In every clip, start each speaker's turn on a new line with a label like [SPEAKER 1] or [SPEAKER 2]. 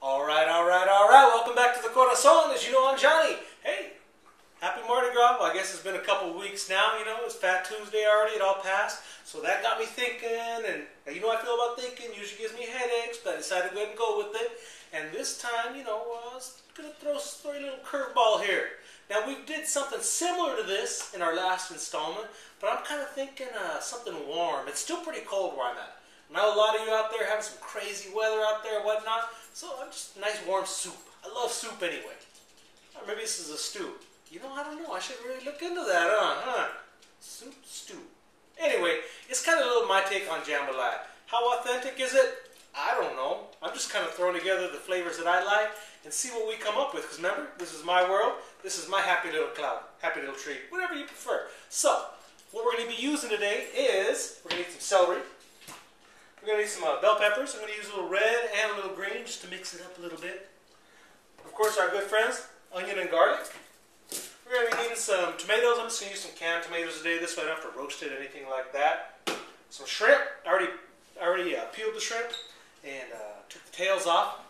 [SPEAKER 1] Alright. Welcome back to the Corazon. As you know, I'm Johnny. Hey, happy Mardi Gras. Well, I guess it's been a couple of weeks now. You know, it's Fat Tuesday already. It all passed. So that got me thinking. And you know how I feel about thinking. Usually gives me headaches, but I decided to go ahead and go with it. And this time, you know, I was going to throw a little curveball here. Now, we did something similar to this in our last installment, but I'm kind of thinking something warm. It's still pretty cold where I'm at. I know a lot of you out there having some crazy weather out there and whatnot, so I'm just a nice warm soup. I love soup anyway. Or maybe this is a stew. You know, I don't know. I should really look into that, huh? Soup, stew. Anyway, it's kind of a little my take on jambalaya. How authentic is it? I don't know. I'm just kind of throwing together the flavors that I like and see what we come up with. Because remember, this is my world. This is my happy little cloud, happy little tree, whatever you prefer. So, what we're going to be using today is, we're going to need some celery. We're going to need some bell peppers. I'm going to use a little red and a little green just to mix it up a little bit. Of course, our good friends, onion and garlic. We're going to be needing some tomatoes. I'm just going to use some canned tomatoes today. This way I don't have to roast it or anything like that. Some shrimp. I already peeled the shrimp and took the tails off.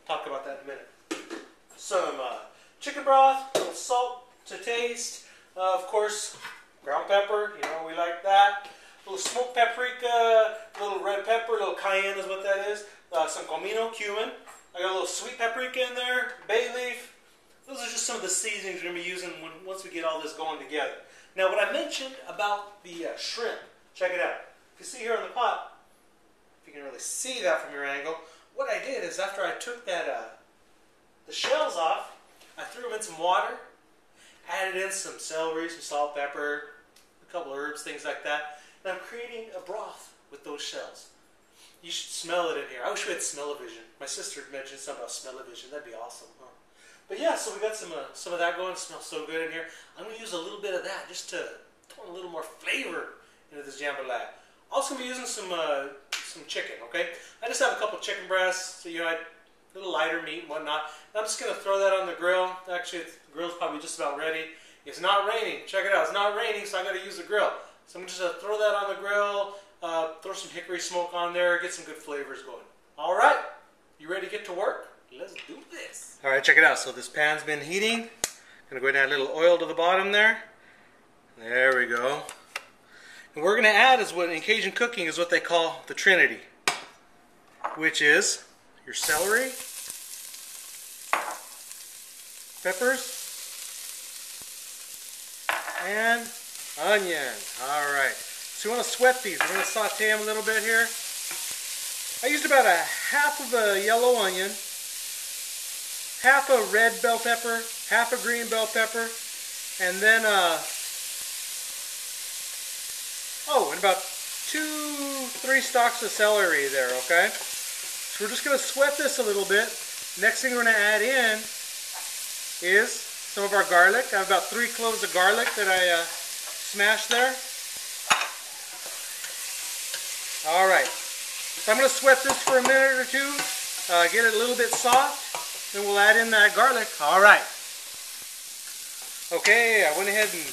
[SPEAKER 1] Talk about that in a minute. Some chicken broth, a little salt to taste. Of course, ground pepper. You know, we like that. A little smoked paprika, a little red pepper, a little cayenne is what that is. Some comino, cumin. I got a little sweet paprika in there, bay leaf. Those are just some of the seasonings we're going to be using once we get all this going together. Now, what I mentioned about the shrimp, check it out. If you see here on the pot, if you can really see that from your angle, what I did is after I took that the shells off, I threw them in some water, added in some celery, some salt, pepper, a couple herbs, things like that. And I'm creating a broth with those shells. You should smell it in here. I wish we had smell-o-vision. My sister mentioned something about smell-o-vision. That'd be awesome, huh? But yeah, so we got some of that going. It smells so good in here. I'm going to use a little bit of that just to throw a little more flavor into this jambalaya. Also going to be using some chicken, okay? I just have a couple chicken breasts, so you know, a little lighter meat and whatnot. I'm just going to throw that on the grill. Actually, the grill's probably just about ready. It's not raining. Check it out. It's not raining, so I got to use the grill. So I'm just going to throw that on the grill, throw some hickory smoke on there, get some good flavors going. All right, you ready to get to work? Let's do this. All right, check it out. So this pan's been heating. I'm going to go ahead and add a little oil to the bottom there. There we go. And what we're going to add is what in Cajun cooking is what they call the Trinity, which is your celery, peppers, and onion. All right. So you want to sweat these. We're going to saute them a little bit here. I used about a half of a yellow onion, half a red bell pepper, half a green bell pepper, and then and about 2-3 stalks of celery there, okay? So we're just going to sweat this a little bit. Next thing we're going to add in is some of our garlic. I have about 3 cloves of garlic that I smashed there. Alright, so I'm going to sweat this for a minute or two, get it a little bit soft, then we'll add in that garlic. Alright. Okay, I went ahead and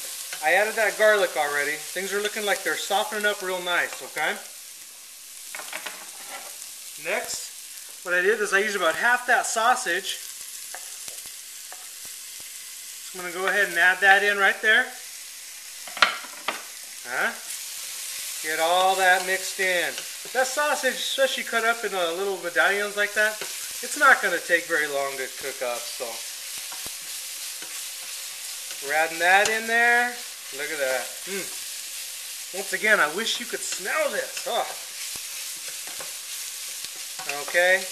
[SPEAKER 1] I added that garlic already. Things are looking like they're softening up real nice, okay? Next, what I did is I used about half that sausage. I'm going to go ahead and add that in right there. Get all that mixed in. That sausage, especially cut up in little medallions like that, it's not going to take very long to cook up. So we're adding that in there. Look at that. Once again, I wish you could smell this. Oh. Okay.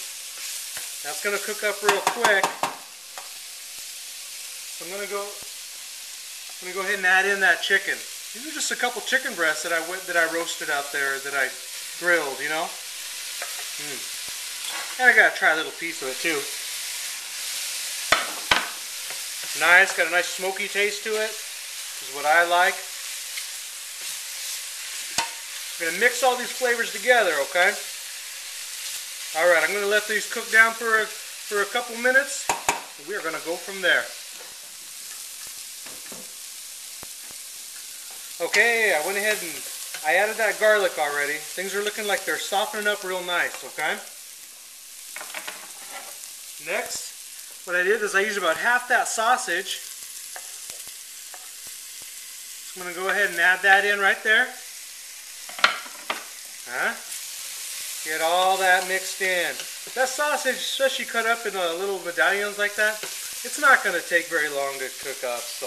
[SPEAKER 1] That's going to cook up real quick. So I'm going to go ahead and add in that chicken. These are just a couple chicken breasts that I roasted out there, that I grilled, you know. And I got to try a little piece of it too. Nice, got a nice smoky taste to it. This is what I like. I'm going to mix all these flavors together, okay? Alright, I'm going to let these cook down for a couple minutes. We are going to go from there. Okay, I went ahead and I added that garlic already. Things are looking like they're softening up real nice, okay? Next, what I did is I used about half that sausage. I'm going to go ahead and add that in right there. Get all that mixed in. That sausage, especially cut up in little medallions like that, it's not going to take very long to cook up. So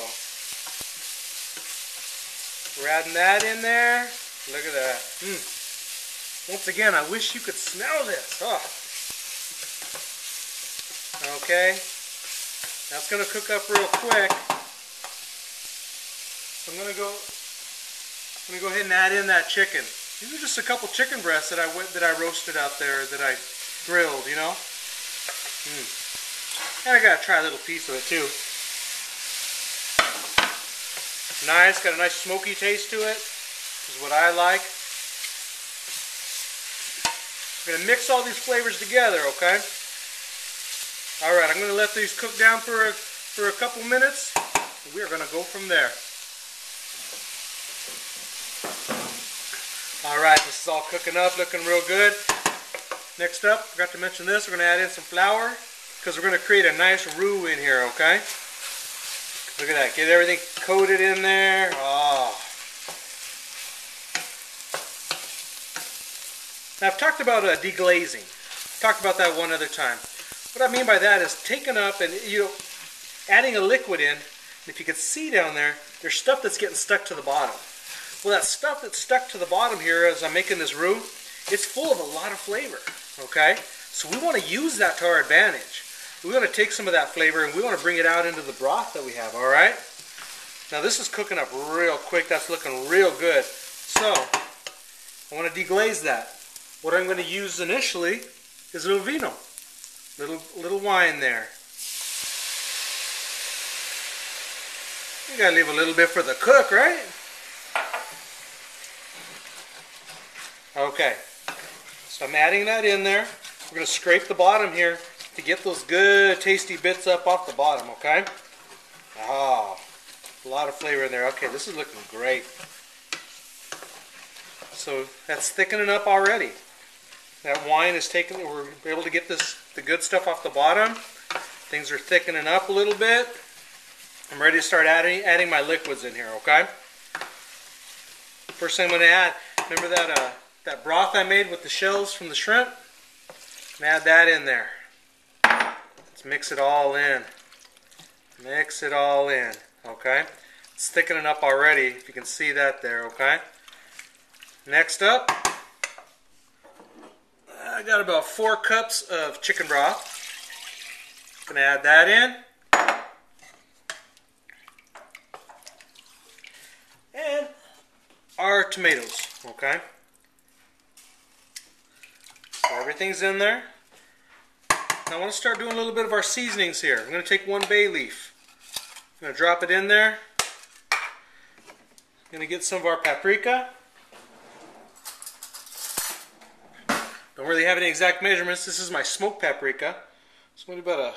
[SPEAKER 1] we're adding that in there. Look at that. Once again, I wish you could smell this. Oh. Okay, that's going to cook up real quick. So I'm going to go ahead and add in that chicken. These are just a couple chicken breasts that I roasted out there, that I grilled, you know. And I got to try a little piece of it too. Nice, got a nice smoky taste to it. This is what I like. I'm going to mix all these flavors together, okay? Alright, I'm going to let these cook down for a couple minutes. We are going to go from there. Alright, this is all cooking up, looking real good. Next up, forgot to mention this, we're going to add in some flour, because we're going to create a nice roux in here, okay? Look at that, get everything coated in there. Oh. Now I've talked about deglazing. Talked about that one other time. What I mean by that is taking up and adding a liquid in. If you can see down there, there's stuff that's getting stuck to the bottom. Well, that stuff that's stuck to the bottom here as I'm making this roux, it's full of a lot of flavor. Okay, so we want to use that to our advantage. We want to take some of that flavor and we want to bring it out into the broth that we have. All right. Now this is cooking up real quick. That's looking real good. So I want to deglaze that. What I'm going to use initially is a little vino. Little wine there. You gotta leave a little bit for the cook, right? Okay, so I'm adding that in there. We're gonna scrape the bottom here to get those good tasty bits up off the bottom, okay? Oh, a lot of flavor in there. Okay, this is looking great. So that's thickening up already. That wine is taking, we're able to get the good stuff off the bottom. Things are thickening up a little bit. I'm ready to start adding my liquids in here, okay? First thing I'm going to add, remember that broth I made with the shells from the shrimp? I'm going to add that in there. Let's mix it all in. Mix it all in, okay? It's thickening up already, if you can see that there, okay? Next up, I got about 4 cups of chicken broth. I'm going to add that in. And our tomatoes, okay? So everything's in there. Now I want to start doing a little bit of our seasonings here. I'm going to take 1 bay leaf. I'm going to drop it in there. I'm going to get some of our paprika. Don't really have any exact measurements. This is my smoked paprika. So I'm going to do about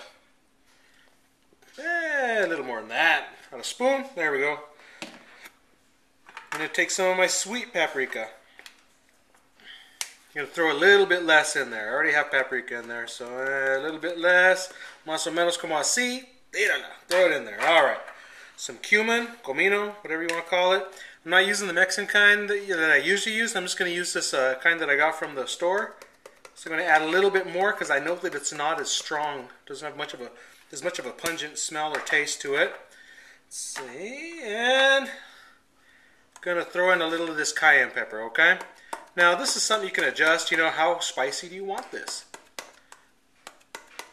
[SPEAKER 1] a little more than that. On a spoon. There we go. I'm going to take some of my sweet paprika. I'm going to throw a little bit less in there. I already have paprika in there, so a little bit less. Más o menos como así. Throw it in there. All right. Some cumin, comino, whatever you want to call it. I'm not using the Mexican kind that I usually use. I'm just going to use this kind that I got from the store. So I'm going to add a little bit more because I know that it's not as strong. It doesn't have as much of a pungent smell or taste to it. Let's see, and I'm going to throw in a little of this cayenne pepper, okay? Now this is something you can adjust. You know, how spicy do you want this?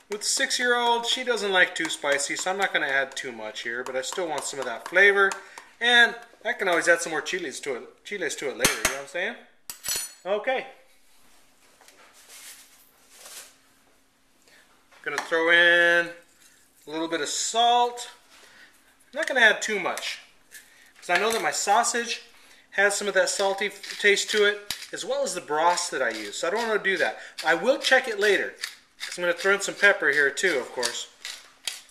[SPEAKER 1] With the 6-year-old, she doesn't like too spicy, so I'm not going to add too much here, but I still want some of that flavor. And I can always add some more chiles to it later, you know what I'm saying? Okay. Going to throw in a little bit of salt. I'm not going to add too much, because I know that my sausage has some of that salty taste to it, as well as the broths that I use. So I don't want to do that. I will check it later, because I'm going to throw in some pepper here too, of course.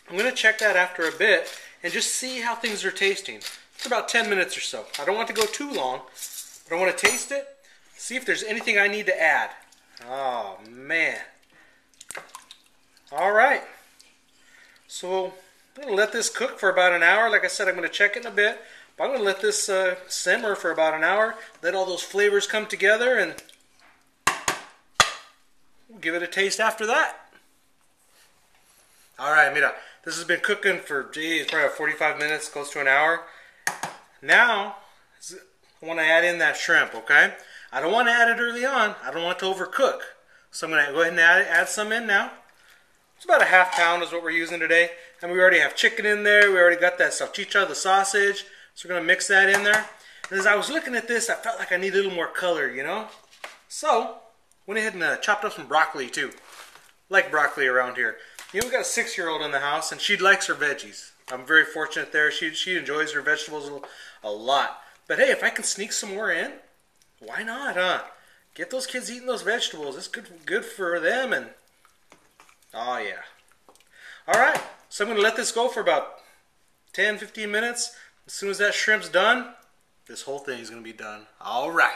[SPEAKER 1] I'm going to check that after a bit and just see how things are tasting. It's about 10 minutes or so. I don't want to go too long, but I want to taste it, see if there's anything I need to add. Oh, man. All right. So I'm going to let this cook for about an hour. Like I said, I'm going to check it in a bit. But I'm going to let this simmer for about an hour. Let all those flavors come together and we'll give it a taste after that. Alright, mira. This has been cooking for, geez, probably 45 minutes, close to an hour. Now, I want to add in that shrimp, okay? I don't want to add it early on. I don't want it to overcook. So I'm going to go ahead and add some in now. It's about a ½ pound is what we're using today. And we already have chicken in there. We already got that salchicha, the sausage. So we're going to mix that in there. And as I was looking at this, I felt like I needed a little more color, you know? So, went ahead and chopped up some broccoli too. Like broccoli around here. You know, we got a 6-year-old in the house and she likes her veggies. I'm very fortunate there. She enjoys her vegetables a lot. But hey, if I can sneak some more in, why not, huh? Get those kids eating those vegetables. It's good for them. And oh yeah. Alright, so I'm going to let this go for about 10-15 minutes. As soon as that shrimp's done, this whole thing is going to be done. Alright.